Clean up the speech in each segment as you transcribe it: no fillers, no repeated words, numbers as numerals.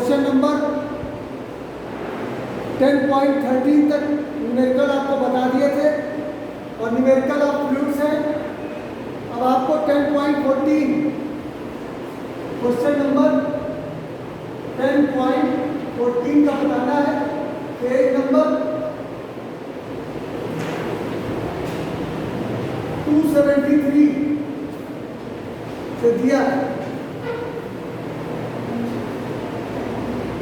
Question number 10.13 तक numerical आपको बता दिए थे और न्यूमेरिकल ऑफ फ्लूइड्स है। अब आपको 10.14 क्वेश्चन नंबर 10.14 का बताना है। पेज नंबर 273 से दिया है।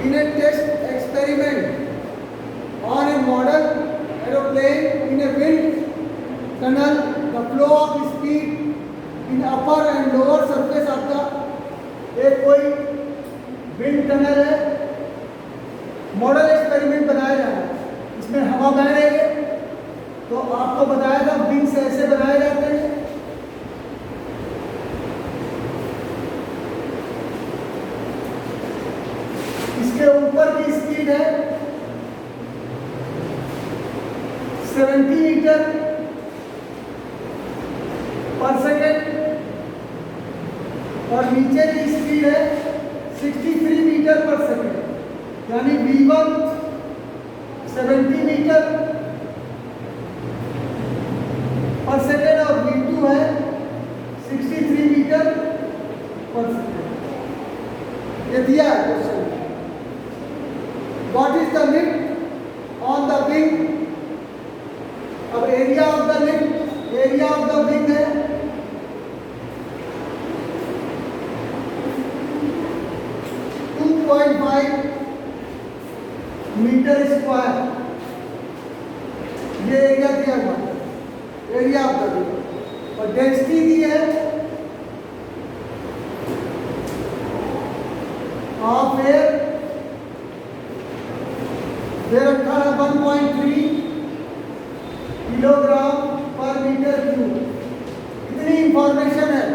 In a test experiment on a model aeroplane in a wind tunnel, the flow of speed in upper and lower surface of the एक कोई विंड टनल है, मॉडल एक्सपेरिमेंट बनाया जा रहा है, इसमें हवा बह रही है। तो आपको बताया था विंग्स ऐसे बनाए जाते हैं। इसके ऊपर की स्पीड है 70 मीटर पर सेकेंड और नीचे की स्पीड है 63 मीटर पर सेकेंड, यानी V1 70 मीटर पर सेकेंड और V2 है 63 मीटर पर सेकेंड। ये दिया है question. What is the lift on the wing? अब area of the lift, area of the wing है 2.5 मीटर स्क्वायर। ये एरिया दिया हुआ है, एरिया ऑफ द विंग। और डेंसिटी दी है ऑफ एयर, फिर रखा है 1.3 किलोग्राम पर मीटर क्यूब। इतनी इंफॉर्मेशन है।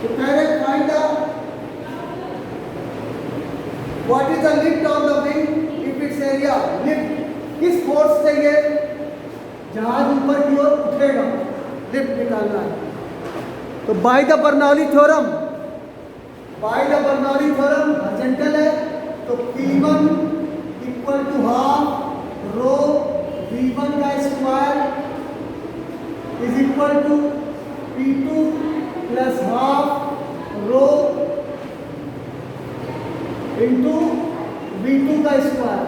तो कह रहे find the what is the lift on the wing if it's area. Lift किस फोर्स से ये जहाज ऊपर की ओर उठेगा, लिफ्ट निकालना है। तो by the Bernoulli theorem, by the Bernoulli theorem horizontal है, तो P1 equal to half rho V1 का square is equal to P2 plus half rho into V2 का स्क्वायर।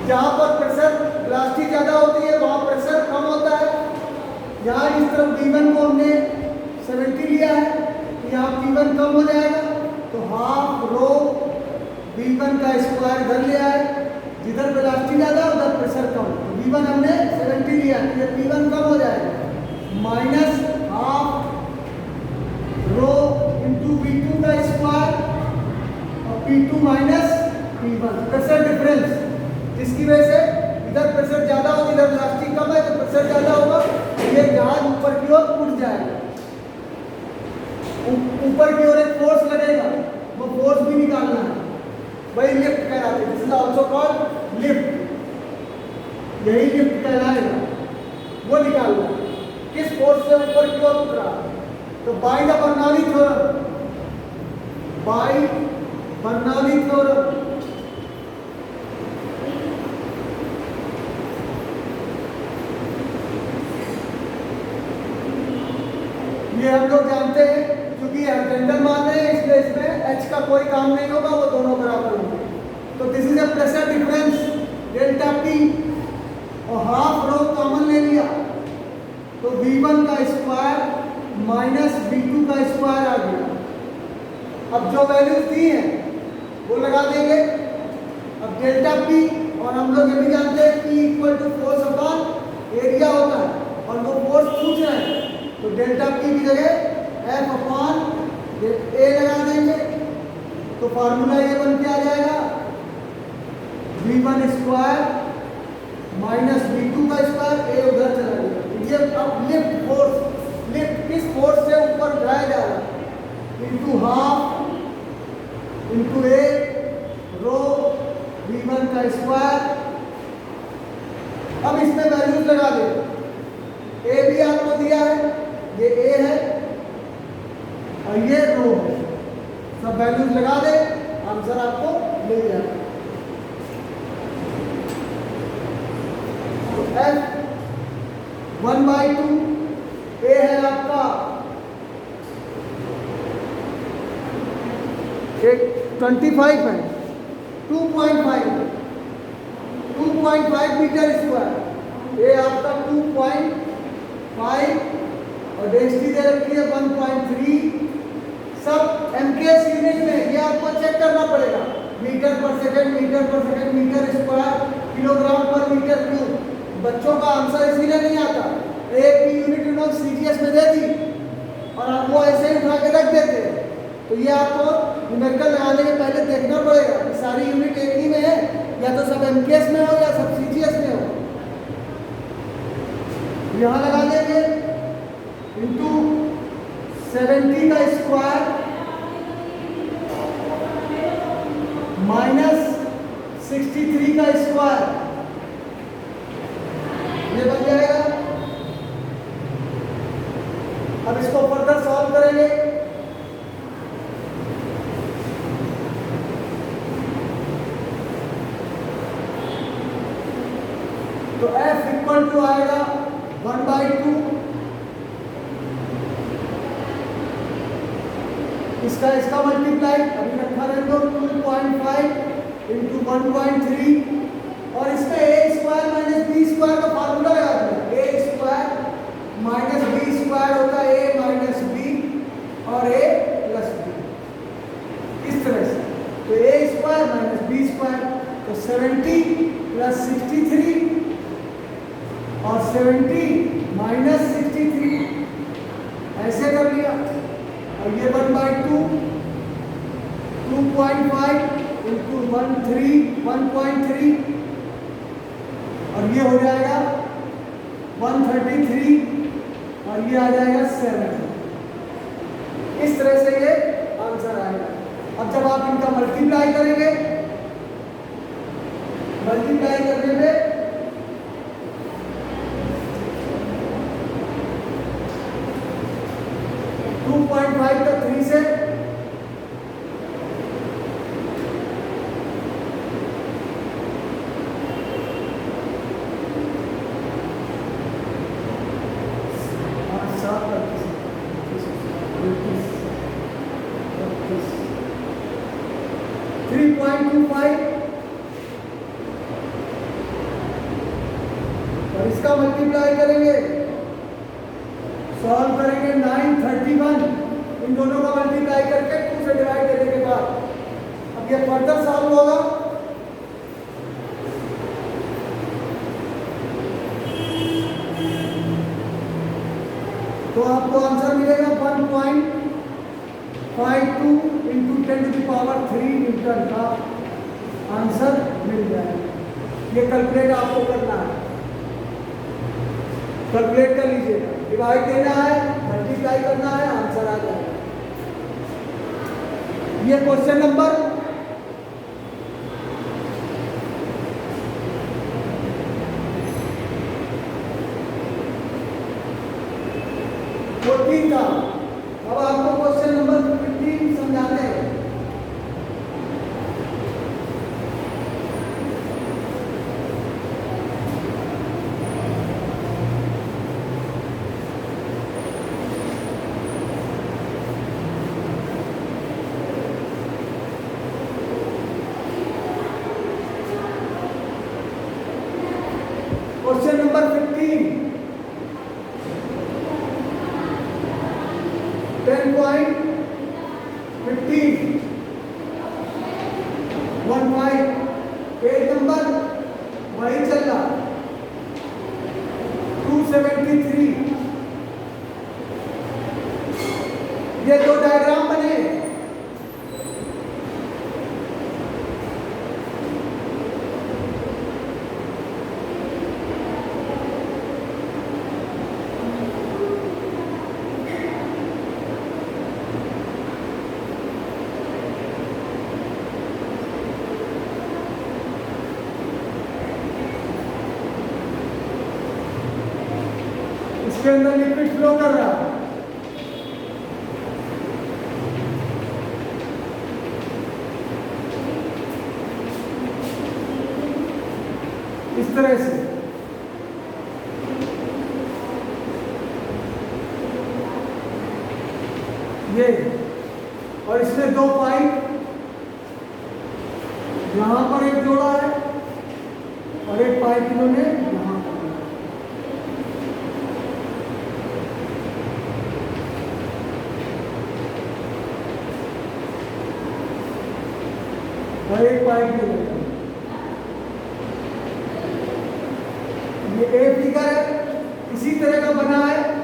जहाँ पर प्रेशर वेलोसिटी ज़्यादा होती है वहाँ प्रेशर कम होता है। यहाँ इस तरफ V1 को हमने 70 लिया है, यहाँ P1 कम हो जाएगा, तो हाफ रो V1 का स्क्वायर इधर ले आए। जिधर वेलोसिटी ज़्यादा उधर प्रेशर कम, तो V1 हमने 70 लिया, तो ये P1 कम हो जाएगा, minus half rho into V2 का स्क्वायर और P2 minus P1 pressure difference, जिसकी वजह से इधर प्रेशर ज़्यादा होगा, इधर वेलोसिटी कम है तो प्रेशर ज़्यादा होगा, ये जहाज ऊपर की ओर उठ जाएगा। ऊपर की ओर एक फोर्स लगेगा, वो फोर्स भी निकालना है, वही लिफ्ट कहलाते हैं। This is also called lift, यही लिफ्ट कहलाएगा, वो निकालना है किस फोर्स से ऊपर की ओर उठ रहा है। तो by the Bernoulli theorem, by Bernoulli theorem ये हम लोग जानते हैं, क्योंकि हॉरिजॉन्टल मान रहे हैं इसलिए इसमें h का कोई काम नहीं होगा, वो दोनों बराबर होंगे। तो this is a pressure difference delta P और हाफ रो कॉमन ले लिया, तो V1 का स्क्वायर माइनस V2 का स्क्वायर आ गया। अब जो वैल्यूज दी हैं वो लगा देंगे। अब डेल्टा P, और हम लोग ये भी जानते हैं P equal to force upon area होता है, और वो फोर्स पूछ रहे हैं, तो डेल्टा P की जगह F अपॉन A लगा देंगे, तो फार्मूला ये बन के आ जाएगा V1 स्क्वायर माइनस V2 का स्क्वायर, A उधर चला जाएगा। ये अब लिफ्ट फोर्स, लिफ्ट किस फोर्स से ऊपर उठाया जा रहा है, into half into A rho V1 का स्क्वायर। अब इसमें वैल्यूज लगा दे, A भी आपको वैल्यूज लगा दे, आंसर आपको मिल जाएगा। तो F 1/2 ए है आपका 25 है, 2.5 मीटर स्क्वायर। ये आपका 2.5 और डेंसिटी दे रखी है 1.3। सब एमकेएस यूनिट में, ये आपको चेक करना पड़ेगा। मीटर पर सेकंड, मीटर स्क्वायर, किलोग्राम पर मीटर क्यूब। बच्चों का आंसर इसीलिए नहीं आता, एक भी यूनिट उन्होंने सीजीएस में दे दी और आप वो ऐसे ही उठा के रख देते। तो ये आपको न्यूमेरिकल लगाने के पहले देखना पड़ेगा कि सारी यूनिट एक ही में है, या तो सब एमकेएस में हो या सब सीजीएस में हो। यहाँ लगा देंगे इंटू 70 का स्क्वायर माइनस 63 का स्क्वायर, ये बन जाएगा। अब इसको फर्दर सॉल्व करेंगे। तो F इक्वल टू आएगा 1/2, इसका मल्टीप्लाई अभी रखा रहे दो 2.5 इंटू 1.3 और इसमें ए स्क्वायर माइनस बी स्क्वायर का फार्मूला याद है। ए स्क्वायर माइनस बी स्क्वायर होता है ए माइनस बी और ए प्लस बी, इस तरह से। तो ए स्क्वायर माइनस बी स्क्वायर, तो 70 प्लस 63 और 70 माइनस 63 ऐसे कर लिया। और ये 1/2 2.5 इंटू 1.3 और ये हो जाएगा 133 और ये आ जाएगा 7। इस तरह से ये आंसर आएगा। अब जब आप इनका मल्टीप्लाई करेंगे, मल्टीप्लाई करने में 2.5 का 3 से और इसका मल्टीप्लाई करेंगे, सॉल्व करेंगे 931, इन दोनों का मल्टीप्लाई करके 2 से डिवाइड करने के बाद। अब ये फर्दर सॉल्व होगा। तो आपको आंसर मिलेगा 1.52 इंटू 10⁻³ न्यूटन का आंसर मिल जाएगा। ये कैलकुलेट आपको करना है, कैलकुलेट कर लीजिएगा। डिवाइड देना है, मल्टीप्लाई करना है, आंसर आ जाएगा। ये क्वेश्चन नंबर 14 था। अब आपको क्वेश्चन नंबर 15 समझाते हैं। क्वेश्चन नंबर 15 10.15 15 पेज नंबर वही चल रहा 273। ये दो डायग्राम बने, इसके अंदर लिक्विड फ्लो कर रहा है। तरह से ये, और इसमें दो पाइप यहां पर एक जोड़ा है और एक पाइप इन्होंने यहां पर, और एक पाइप भी लगा। ये ए फिगर है, इसी तरह का बना है।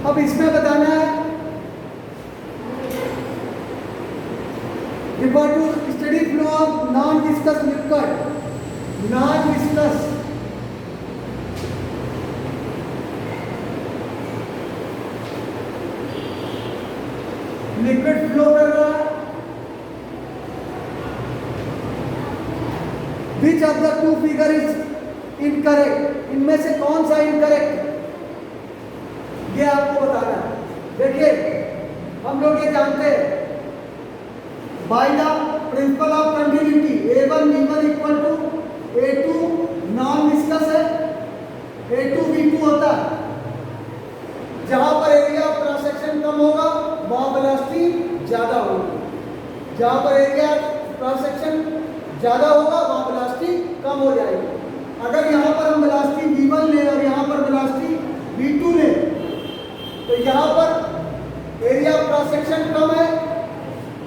अब इसमें बताना है refer to study flow of non viscous liquid. Non viscous liquid flow कर रहा है। Which of the two figure is incorrect? इनमें से कौन सा इनकरेक्ट, ये आपको बताना है। देखिए हम लोग ये जानते हैं by the principle of continuity A1 B1 equal to A2 non viscous है, A2 B2 होता है। जहां पर एरिया ऑफ क्रॉस सेक्शन कम होगा वहां वेलोसिटी ज्यादा होगी, जहां पर एरिया क्रॉस सेक्शन ज्यादा होगा वहां वेलोसिटी कम हो जाएगी। अगर यहाँ पर हम वेलोसिटी V1 लें और यहाँ पर वेलोसिटी V2 लें तो यहाँ पर एरिया ऑफ क्रॉस सेक्शन कम है,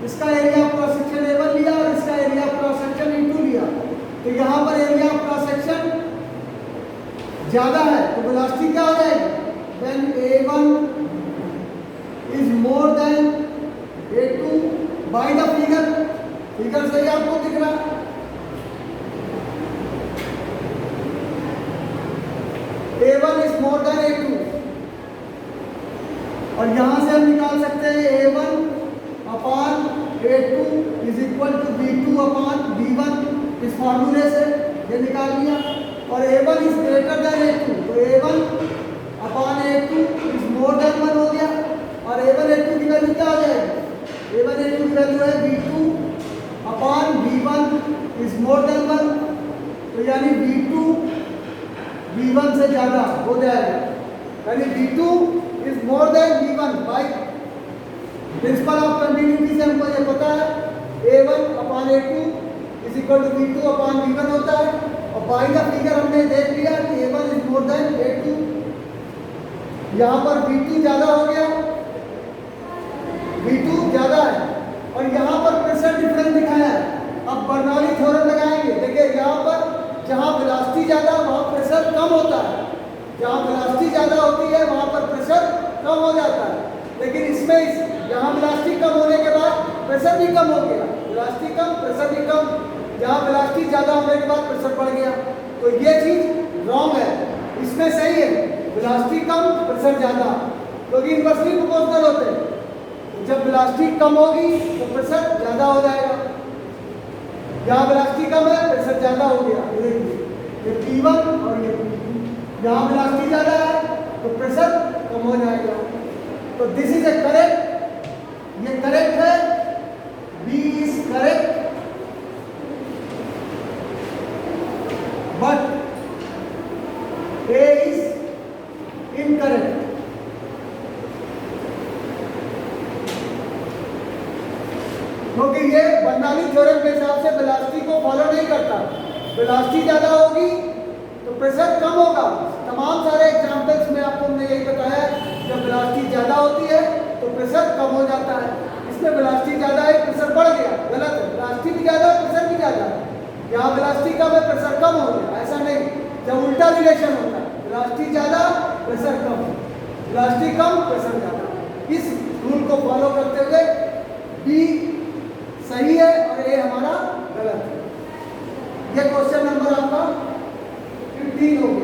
इसका area of cross section A1 लिया और इसका area of cross section A2 लिया, तो यहाँ पर एरिया ऑफ क्रॉस सेक्शन ज्यादा है तो वेलोसिटी क्या हो जाएगी? When A1 is more than A2 by the figure सही आपको दिख रहा है। A1 is more than A2 और यहां से हम निकाल सकते हैं A1 upon A2 is equal to B2 upon B1 इस फार्मूले से ये निकाल लिया। और A1 is greater than A2 तो A1 upon A2 is more then 1 हो गया। और A1 A2 की वैल्यू क्या आ जाएगी? A1 A2 की वैल्यू है B2 upon B1 is more then 1 तो यानी B2 B1 से ज्यादा हो जाएगा, यानी B2 is more than B1 by principle of continuity से हमको ये पता है A1 upon A2 is equal to B2 upon B1 होता है। और बाई द फिगर हमने देख लिया कि A1 is more then A2, यहाँ पर B2 ज्यादा हो गया, B2 ज्यादा है और यहाँ पर प्रेशर डिफरेंस दिखाया है। अब बर्नौली थ्योरम लगाएंगे। देखिए यहाँ पर जहाँ वेलोसिटी ज्यादा वहाँ प्रेशर कम होता है, जहाँ वेलोसिटी ज्यादा होती है वहाँ पर प्रेशर कम हो जाता है। लेकिन इसमें यहाँ वेलोसिटी कम होने के बाद प्रेशर भी कम हो गया, वेलोसिटी कम प्रेशर भी कम, जहाँ वेलोसिटी ज्यादा होने के बाद प्रेशर बढ़ गया। तो ये चीज रॉन्ग है, इसमें सही है वेलोसिटी कम प्रेशर ज्यादा, क्योंकि इनवर्सली प्रोपोर्शनल होते हैं। तो जब वेलोसिटी कम होगी तो प्रेशर ज्यादा हो जाएगा, यहाँ वेलोसिटी कम है प्रेशर ज्यादा हो गया, ये P1 और ये P2। यहाँ वेलोसिटी ज्यादा है तो प्रेशर कम हो जाएगा। तो दिस इज ए करेक्ट, ये करेक्ट है, B is correct but A is incorrect. क्योंकि ये बर्नौली थ्योरम के हिसाब से वेलोसिटी को फॉलो नहीं करता। वेलोसिटी ज्यादा होगी तो प्रेशर कम होगा। तमाम सारे एग्जांपल्स में आपको हमने यही बताया, जब वेलोसिटी ज्यादा होती है तो प्रेशर कम हो जाता है। इसमें वेलोसिटी ज्यादा है प्रेशर बढ़ गया, गलत है। वेलोसिटी भी ज्यादा है प्रेशर भी ज्यादा है, यहाँ वेलोसिटी कम है प्रेशर कम हो गया, ऐसा नहीं। जब उल्टा रिलेशन होता है वेलोसिटी ज्यादा प्रेशर कम। वेलोसिटी कम, प्रेशर ज़्यादा। इस रूल को फॉलो करते हुए बी सही है और ए हमारा गलत है। ये क्वेश्चन नंबर आपका 15 हो गया।